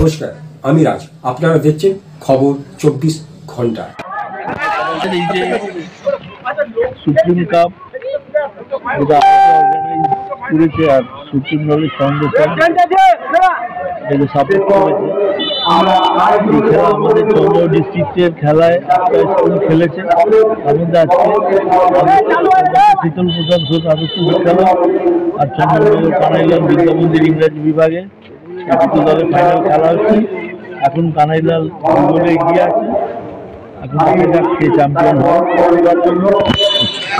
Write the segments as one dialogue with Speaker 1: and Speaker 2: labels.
Speaker 1: নমস্কার, আমি রাজ। আপনারা দেখছেন খবর 24 ঘন্টা।
Speaker 2: এই যে সুপ্রিম কাপ করেছে আর সুপ্রিম নলেজ ফাউন্ডেশন এটাকে সাপোর্ট করেছে। এই খেলা আমাদের চন্দ্র ডিস্ট্রিক্টের খেলায় একটা স্কুল খেলেছে। তার মধ্যে আজকে শীতল প্রসাদ ঘোষ আদর্শ বিদ্যালয় আর চন্দ্রনগর কানাইলাল বিদ্যা মন্দির ইংরাজি বিভাগে দুটো দলে ফাইনাল খেলা হচ্ছে। এখন কানাইলাল গোলে এগিয়ে আছে। এখন যাচ্ছে চ্যাম্পিয়ন হওয়ার জন্য।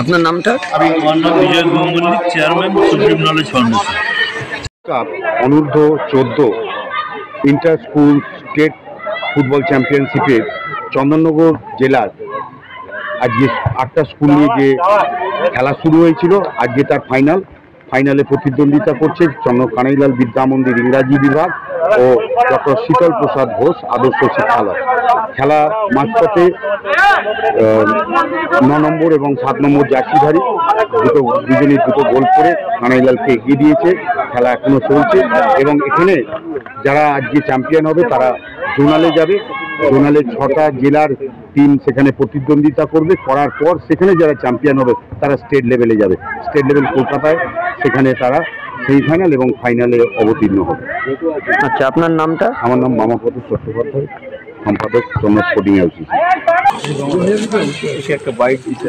Speaker 3: আপনার নামটা?
Speaker 2: আমার নাম Bijoy Ganguly, chairman supreme knowledge foundation.
Speaker 4: Cup অনূর্ধ্ব 14 ইন্টার স্কুল স্টেট ফুটবল চ্যাম্পিয়নশিপের চন্দননগর জেলার আজকে 8টা স্কুল নিয়ে যে খেলা শুরু হয়েছিল, আজকে তার ফাইনালে প্রতিদ্বন্দ্বিতা করছে কানাইলাল বিদ্যা মন্দির ইংরাজি বিভাগ ও ডক্টর শীতল প্রসাদ ঘোষ আদর্শ শিক্ষালয়। খেলা মাঝপথে 9 নম্বর এবং 7 নম্বর জার্সিধারী দুজনের দুটো গোল করে কানাইলালকে এগিয়ে দিয়েছে। খেলা এখনো চলছে এবং এখানে যারা আজকে চ্যাম্পিয়ন হবে তারা জোনালে যাবে। জোনালে 6টা জেলার টিম সেখানে প্রতিদ্বন্দ্বিতা করবে, করার পর সেখানে যারা চ্যাম্পিয়ন হবে তারা স্টেট লেভেলে যাবে। স্টেট লেভেল কলকাতায়, সেখানে তারা সেমিফাইনাল এবং ফাইনালে অবতীর্ণ হবে।
Speaker 3: আচ্ছা, আপনার নামটা?
Speaker 4: আমার নাম মামাপদ চট্টোপাধ্যায়, সম্পাদক চন্দ্র স্পোর্টিং এলসিসি।
Speaker 2: একটা বাইক দিতে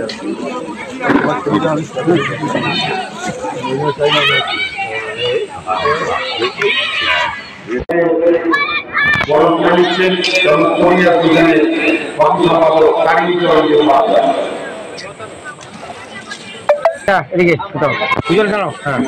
Speaker 3: এদিকে হ্যাঁ।